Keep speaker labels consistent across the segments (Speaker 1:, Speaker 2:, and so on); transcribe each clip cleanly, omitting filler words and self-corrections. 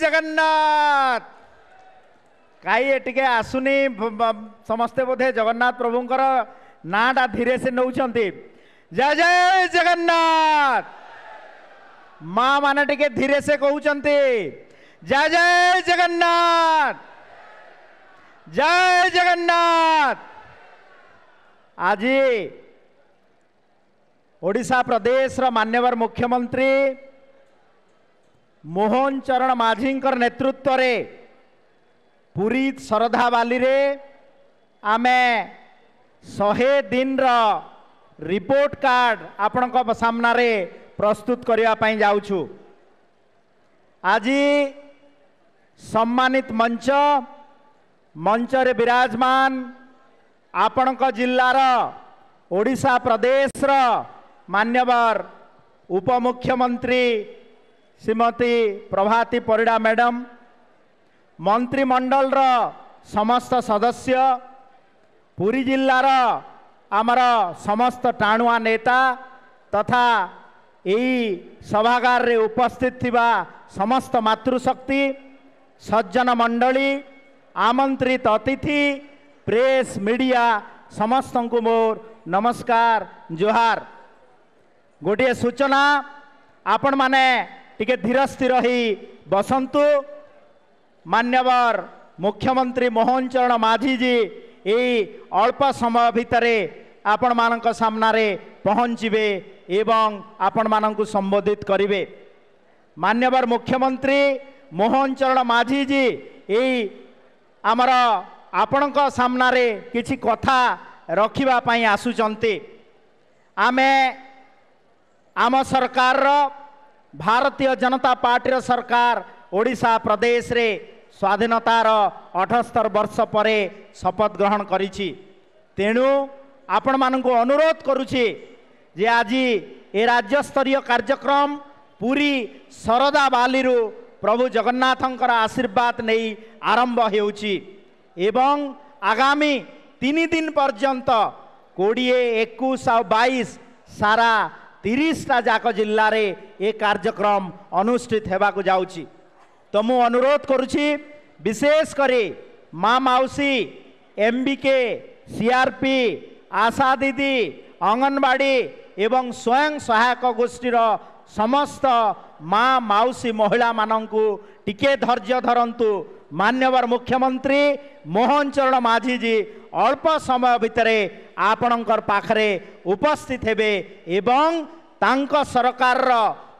Speaker 1: जगन्नाथ कई टिके आसुनी समस्ते बोधे जगन्नाथ प्रभुंकर नाटा धीरे से नौचंती जय जय जगन्नाथ माँ माने टिके धीरे से कहउचंती जय जय जगन्नाथ जय जगन्नाथ। आज ओडिशा प्रदेश रो मान्यवर मुख्यमंत्री मोहन चरण माझींकर नेतृत्व रे पूरी शरधा बाली रे आमे 100 दिन रो रिपोर्ट कार्ड आपण को सामना रे प्रस्तुत करिया पई जाउछु। आज सम्मानित मंच रे विराजमान आपण को जिल्लार ओडिशा प्रदेश रो मान्यवर उपमुख्यमंत्री श्रीमती प्रभाती परिड़ा मैडम मंत्रिमंडल रो समस्त सदस्य पुरी जिल्लार आमर समस्त टाणुआ नेता तथा यही सभागार रे उपस्थित थिबा समस्त मातृशक्ति सज्जन मंडली आमंत्रित अतिथि प्रेस मीडिया समस्त को मोर नमस्कार जोहार। गोटे सूचना आपण माने टिके धीर स्थिर ही बसंतु। मान्यवर मुख्यमंत्री मोहन चरण माझी जी यही अल्प समय भितरे आपण मानक सामना रे पहुँचे एवं आपण मानक संबोधित करिवे। मान्यवर मुख्यमंत्री मोहन चरण माझी जी यही आमर आपण सामना रे किछि कथा रखिबा पई आसुचंती। आमे आम सरकार भारतीय जनता पार्टी सरकार ओडिशा प्रदेश रे स्वाधीनतार 78 वर्ष परे शपथ ग्रहण करिछि। तेणु आपण मानकु अनुरोध करुछि जे आज ए राज्य स्तरीय कार्यक्रम पूरी शरदा बालीरु प्रभु जगन्नाथंकर आशीर्वाद नहीं आरंभ हेउछि एवं आगामी 3 दिन पर्यंत 20, 21 और 22 सारा 30टा जाक जिल्ला रे ए कार्यक्रम अनुष्ठित हेबाकु जाउछि। तो मु अनुरोध करुछि विशेष करे माँ माउसी एमबीके सीआरपी आशा दीदी अंगनवाड़ी एवं स्वयं सहायक गोष्ठीर समस्त माँ माउसी महिला मानंकु टिके धैर्य धरंतु। मान्यवर मुख्यमंत्री मोहन चरण माझी जी अल्प समय भितरे आपणकर पाखरे उपस्थित हेबे एवं तांक सरकार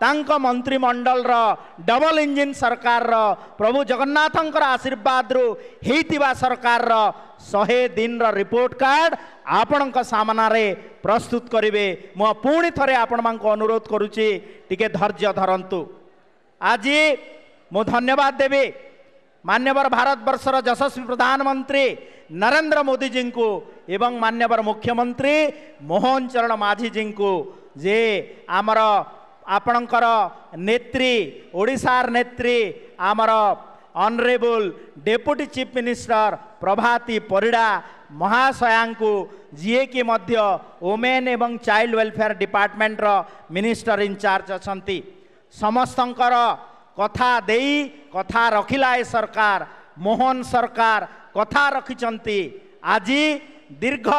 Speaker 1: तांक मंत्रिमंडल डबल इंजिन सरकार प्रभु जगन्नाथंकर आशीर्वाद रु हेतिबा सरकार 100 दिन रिपोर्ट कार्ड आपण सामना रे प्रस्तुत करिवे। मु पुणी थरे आपण मानक अनुरोध करुछि टिके धैर्य धरंतु। आज मु धन्यवाद देवी मान्यवर भारत वर्षर यशस्वी प्रधानमंत्री नरेंद्र मोदी जी को एवं मान्यवर मुख्यमंत्री मोहन चरण माझी जी को जे आमर आपणकर नेत्री ओडिशार नेत्री आमर ऑनरेबल डेप्यूटी चीफ मिनिस्टर प्रभाती परिड़ा महाशयांकु जीए की मध्य वुमेन एवं चाइल्ड वेलफेयर डिपार्टमेंट रो मिनिस्टर इंचार्ज अछंती। समस्तंकर कथा देई कथा रखिला ए सरकार मोहन सरकार कथा रखिचंती। आज दीर्घ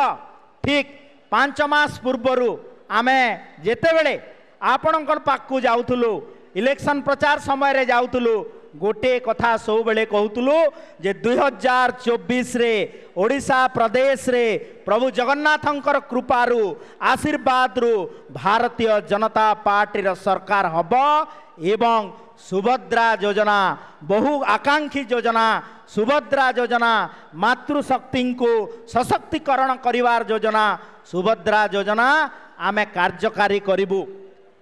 Speaker 1: ठीक 5 मास पूर्वरु आमे जेते बेले आपणकर पाखु जाउथुलु इलेक्शन प्रचार समय रे जाउथुलु गोटे कथा सब बेले कहूतलु जे 2024 रे ओडिशा प्रदेश रे प्रभु जगन्नाथंकर कृपारु आशीर्वाद रु भारतीय जनता पार्टी रो सरकार हब एवं सुभद्रा योजना बहु आकांक्षी योजना सुभद्रा योजना मातृशक्ति को सशक्तिकरण करिवार योजना सुभद्रा योजना आमे कार्यकारी करिबु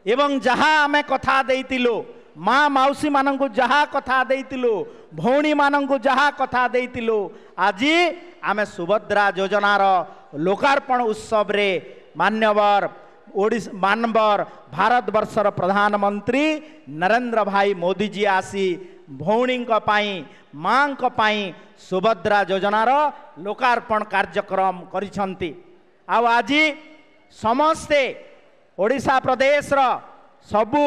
Speaker 1: एवं जहाँ आमे कथा देइतिलु माँ माउसी मानंकु जहाँ कथा देइतिलु भौणी मानंकु जहाँ कथा देइतिलु आज आमे सुभद्रा योजनार लोकार्पण उत्सव रे मान्यवर भारत वर्षर प्रधानमंत्री नरेंद्र भाई मोदी जी आसी भौणी माँ सुभद्रा योजनार लोकार्पण कार्यक्रम करिछंती। आज समस्ते ओडिशा प्रदेश सबु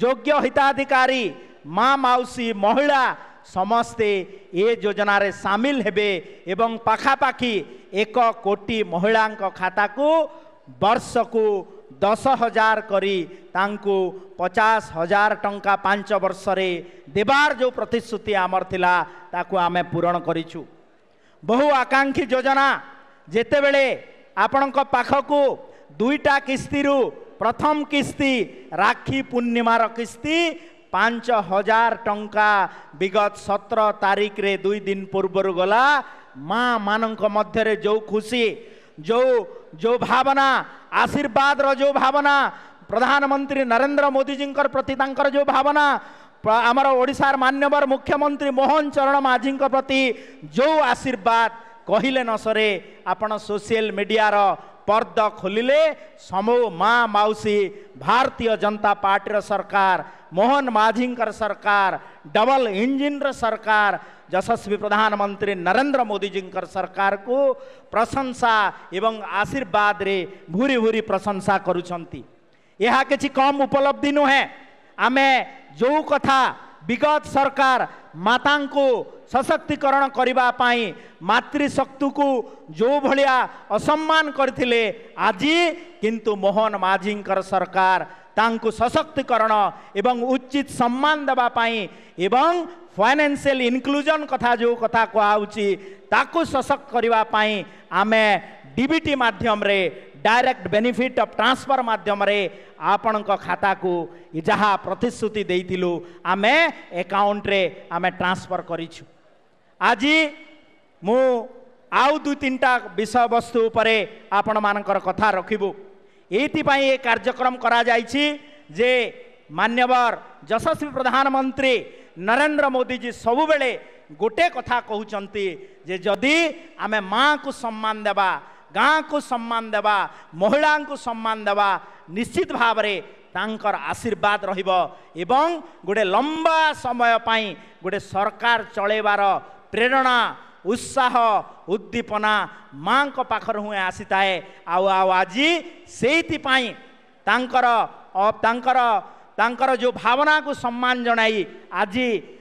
Speaker 1: योग्य हिताधिकारी माँ माउसी महिला समस्ते ए योजना रे सामिल हेबे एवं पाखापाखी 1 कोटी महिला खाता को वर्ष को 10,000 करी तांको 50,000 टंका 5 वर्ष रे देबार जो प्रतिश्रुति आमर थिला ताको आमे पूरण करिछु। बहु आकांक्षी योजना जेते बेले आपणक पाखकू 2टा किस्ती रु प्रथम किस्ती राखी पूर्णिमार किस्ती 5,000 टंका विगत 17 तारीख रे 2 दिन पूर्वर गला। माँ मानक मध्य रे जो खुशी जो भावना आशीर्वाद रो जो भावना प्रधानमंत्री नरेंद्र मोदी जी प्रति तांकर जो भावना आमर ओडिशार मान्यवर मुख्यमंत्री मोहन चरण माझी प्रति जो आशीर्वाद कहिले न सरे। आपण सोशल मीडिया रो पर्दा खोलिले समूह माँ माउसी भारतीय जनता पार्टी सरकार मोहन माझी सरकार डबल इंजिन सरकार यशस्वी प्रधानमंत्री नरेंद्र मोदी जी सरकार को प्रशंसा एवं आशीर्वाद रे भूरी भूरी प्रशंसा करुछंती। यह किछि कम उपलब्धि नुहे। आमे जो कथा विगत सरकार माता को सशक्तिकरण करबा पाई मातृशक्ति को जो भलिया असम्मान करथिले आज किंतु मोहन माझी सरकार तांको सशक्तिकरण एवं उचित सम्मान देबा पाई एवं फाइनेंशियल इनक्लूजन कथा जो कथा कहउची ताको सशक्त करबा पाई आमे डीबीटी माध्यम रे डायरेक्ट बेनिफिट ऑफ ट्रांसफर माध्यम रे आपणक खाता को जहा प्रतिश्रुति देइतिलु आमे अकाउंट रे आमे ट्रांसफर करिछु। आज मु आउ 2-3टा विषय वस्तु उपरे आपण मानकर कथा रखिबु। एति पई ए कार्यक्रम करा जाइछि जे मान्यवर यशस्वी प्रधानमंत्री नरेंद्र मोदी जी सबु बेले गोटे कथा कहउचंती जे जदि आमे माँ को सम्मान देबा गाँ को सम्मान देबा महिला को सम्मान देबा निश्चित भाव रे तांकर आशीर्वाद रहिबो एवं गोटे लंबा समय पाई गोटे सरकार चलेबार प्रेरणा उत्साह उद्दीपना माँ को पाखर हुए आसीताए। आज सेति पाई तांकर जो भावना को सम्मान जनाई आज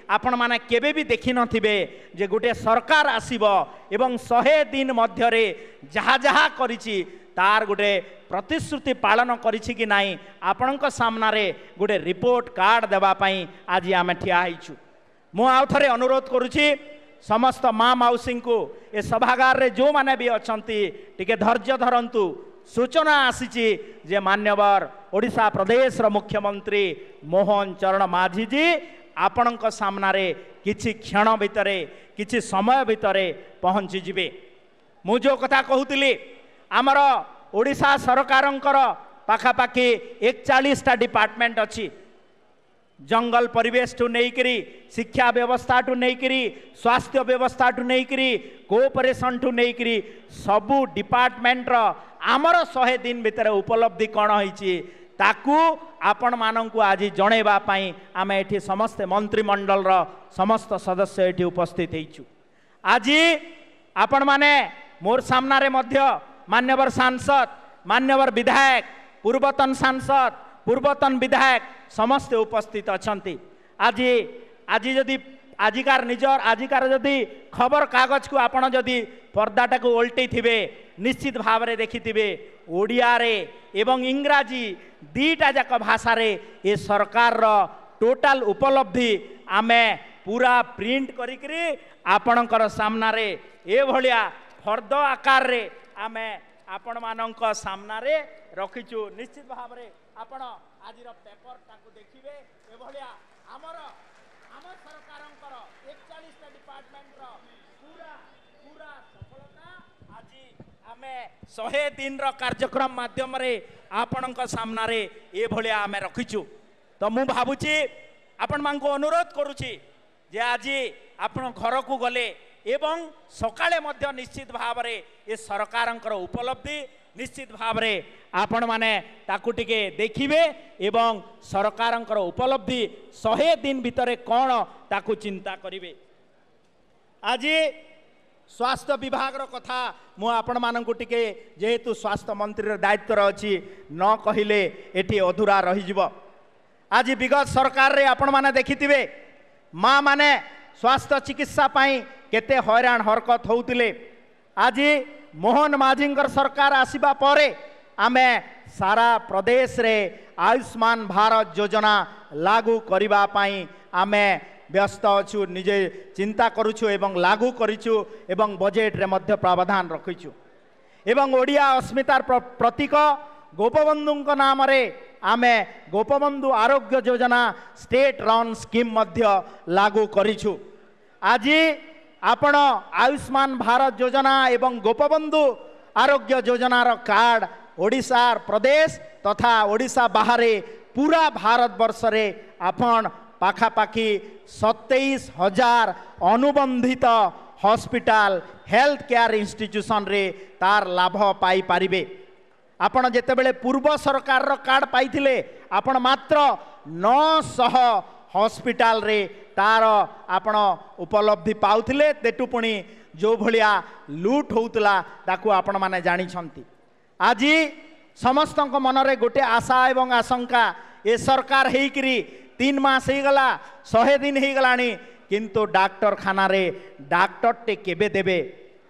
Speaker 1: आपण माने केबे भी देखि नथिबे जे गोटे सरकार आसीबो एवं 100 दिन मध्य रे जहा जहा करिछि तार गोटे प्रतिश्रुति पालन करिछि कि नाही आपणक सामना रे गोटे रिपोर्ट कार्ड देबा पई आज आमे ठिया आइछु। मु आउ थरे अनुरोध करूछि समस्त माँ माउसी को ए सभागार रे जो माने भी अछंती टिके धैर्य धरंतु। सूचना आसीछि जे मान्यवर ओडिशा प्रदेश रो मुख्यमंत्री मोहन चरण माझी जी आपणक सामना रे किछि क्षण भितरे किछि समय भितरे पहुंची जिबे। मु जो कथा कहूतिली आमर ओडिशा सरकारंकर पाखापाखी 41टा डिपार्टमेंट अछि। जंगल परिवेश टू नेइकरी शिक्षा व्यवस्था टू नेइकरी स्वास्थ्य व्यवस्था टू नेइकरी कोऑपरेशन टू नेइकरी सबु डिपार्टमेंट रो आमर 100 दिन भितर उपलब्धि कौन होइछि ताकू आपण मानंकु आज जणेबा पाई आमे एठी समस्त मंत्रिमंडल रो समस्त सदस्य एठी उपस्थित हेइछु। आज आपण माने मोर सामना रे मध्य मान्यवर सांसद मान्यवर विधायक पूर्वतन सांसद पूर्वतन विधायक समस्त उपस्थित अछंती। आज जदि आजिकार जदि खबर कागज को आपण जदि पर्दाटा को ओल्टे थिबे निश्चित भाव रे देखिथिबे ओडिया रे एवं इंग्राजी 2टा जाक भाषा रे ए सरकार रो टोटल उपलब्धि आमे पूरा प्रिंट करिकरी आपणकर सामना रे ए भलिया फर्द आकार रे आमे आपण मानक सामना रे रखिछु। निश्चित भाव रे आपण आज पेपर ताकू देखिबे ए भलिया हमर सरकारंकर 41टा डिपार्टमेंट रो पूरा सफलता आज आमे 100 दिन रो कार्यक्रम माध्यम रे आपणक सामना रे ए भलिया आमे रखिछु। तो मु भाबुची आपण मानको अनुरोध करूची जे आज आपण घर को गले एवं सकाळे मध्य निश्चित भाव रे ए सरकारंकर उपलब्धि निश्चित भाव रे आपण माने ताकू टिके देखिबे एवं सरकारंकर उपलब्धि 100 दिन भितरे कोन ताकू चिंता करिवे। आज स्वास्थ्य विभाग रो कथा मु आपण मानंकु टिके जेहेतु स्वास्थ्य मंत्री रो दायित्व रो अछि न कहिले एठी अधूरा रहि जिवो। आज विगत सरकार रे आपण माने देखिथिबे माँ माने स्वास्थ्य चिकित्सा पाई केते हैरान हरकत होउतिले। आज मोहन माझींकर सरकार आसीबा परे आमे सारा प्रदेश रे आयुष्मान भारत योजना लागू करिबा पाई आमे व्यस्त अच्छु, निजे चिंता करुछु एवं लागू करिछु एवं बजेट रे मध्य प्रावधान रखिछु एवं ओडिया अस्मितार प्रतीक गोपबंधु नाम रे आमे Gopabandhu Arogya Yojana state run scheme मध्य लागू करिछु। आज आपण आयुष्मान भारत योजना एवं गोपबंधु आरोग्य योजनार कार्ड ओडिशा प्रदेश तथा ओडिशा बाहरे पूरा भारत वर्ष रे आपण पाखापाखि 27,000 अनुबंधित हॉस्पिटल हेल्थ केयर इंस्टीट्यूशन रे तार लाभ पाई पारिबे। आपण जेतेबेले पूर्व सरकार रो कार्ड पाइथिले आपण मात्र 900 हॉस्पिटल रे तार आपण उपलब्धि पाउथिले। तेटु पुणी जो भलिया लूट होउतला ताकू आपण माने जानि छंती। आज समस्त मनरे गोटे आशा एवं आशंका ए सरकार हेकरी 3 मास हो गला 100 दिन हो गलानी किंतु डॉक्टर खाना रे डॉक्टर टे केबे देबे।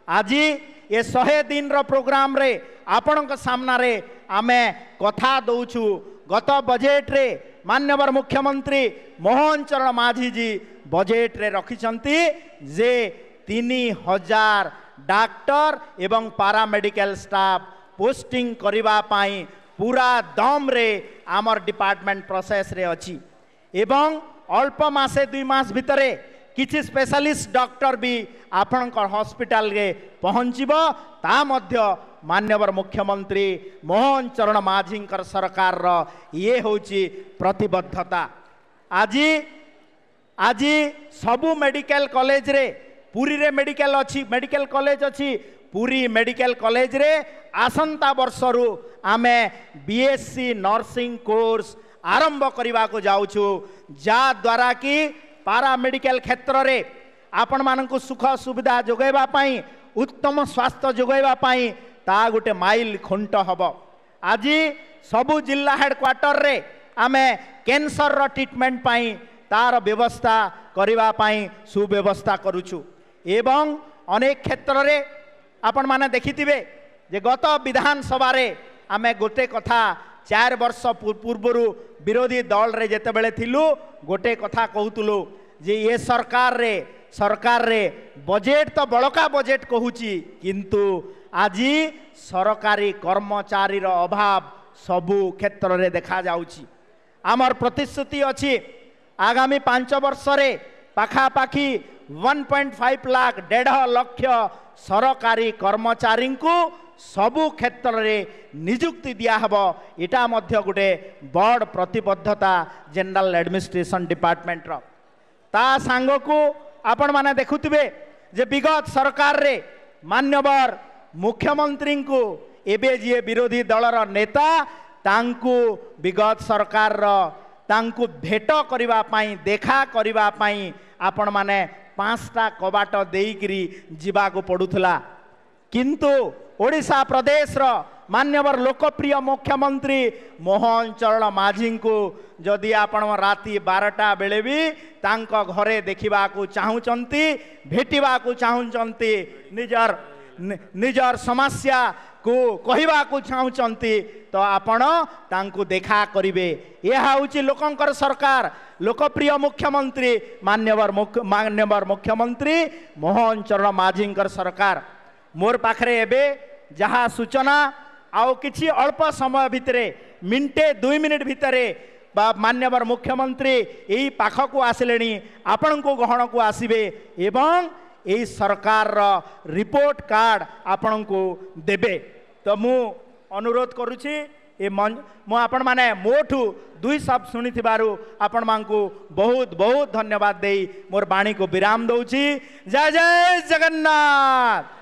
Speaker 1: आज ये 100 दिन रो प्रोग्राम रे आपण सामना रे आमे कथा दउछु। गत बजेट रे माननीय मुख्यमंत्री मोहन चरण माझी जी बजेट रे रखिछंती जे 3000 डॉक्टर एवं पारामेडिकल स्टाफ पोस्टिंग करिबा पाई पूरा दम रे आमर डिपार्टमेंट प्रोसेस रे अछि एवं अल्प मासे 2 मास भितरे किछि स्पेशलिस्ट डॉक्टर भी आपणकर हॉस्पिटल रे पहुँचब ता मध्य माननीय मुख्यमंत्री मोहन चरण माझींकर सरकार रो ये होची प्रतिबद्धता। आज आज सबु मेडिकल कॉलेज रे पुरी रे मेडिकल कॉलेज अच्छी पुरी मेडिकल कॉलेज रे आसंता वर्षरु आमे बीएससी नर्सिंग कोर्स आरंभ करने को जाऊँ जा द्वारा कि पारामेडिकल क्षेत्र रे आपण मानकु सुख सुविधा जोगैबा पाई उत्तम स्वास्थ्य जोगैबा पाई ता गोटे माइल खुंट हब। आज सबु जिला हेडक्वार्टर रे आमे कैंसर रो ट्रीटमेंट पाई तार व्यवस्था करबा पाई सुव्यवस्था करूछु एवं अनेक क्षेत्र रे आपण माने देखिथिबे जे गत विधानसभा रे आमे गोटे कथा 4 वर्ष पूर्व विरोधी दल रे जेतेबेले थिलु गोटे कथा कहूतलु जे ये सरकार रे बजेट तो बड़का बजेट कहूची किंतु आज सरकारी कर्मचारी रो अभाव सबु क्षेत्र रे देखा जाउची। आमर प्रतिश्रुति अछि आगामी 5 वर्ष रे पाखापाखि 1.5 लाख 1.5 लाख सरकारी कर्मचारी को सबु क्षेत्र रे नियुक्ति दिया हबो। इटा मध्य गोटे बड़ प्रतिबद्धता जनरल एडमिनिस्ट्रेशन डिपार्टमेंट रो। ता सांग को आपण माने देखुथिबे जे विगत सरकार रे मान्यवर मुख्यमंत्री को एबे जे विरोधी दलर नेता तांकु विगत सरकार रो तांकु भेट करिबा पाई देखा करिबा पाई आपण माने 5टा कबाट देइकरी जीवा को पड़ुथला किंतु ओडिशा प्रदेश रो मान्यवर लोकप्रिय मुख्यमंत्री मोहन चरण माझी को जदि आपण राति 12टा बेले भी तांको घरे देखिबा को चाहुचंती भेटिबा को चाहुचंती निजर समस्या को कहिबा को चाहुचंती तो आपण तांको देखा करिवे। यह होची लोकंकर सरकार लोकप्रिय मुख्यमंत्री मान्यवर मुख्यमंत्री मोहन चरण माझींकर सरकार। मोर पाखरे एबे जहाँ सूचना आउ किछि अल्प समय भितरे मिनटे 2 मिनिट भितरे मान्यवर मुख्यमंत्री यही पाख को आसिलेनी आपण को गहन को आसीबे एवं यही सरकार रिपोर्ट कार्ड आपण को देबे। तो मु अनुरोध करुछि ए मु आपण माने मोठू 2 शब्द शुणिथिबारु आपण मानकु बहुत बहुत धन्यवाद देई मोर बाणी को विराम दउछि। जय जय जगन्नाथ।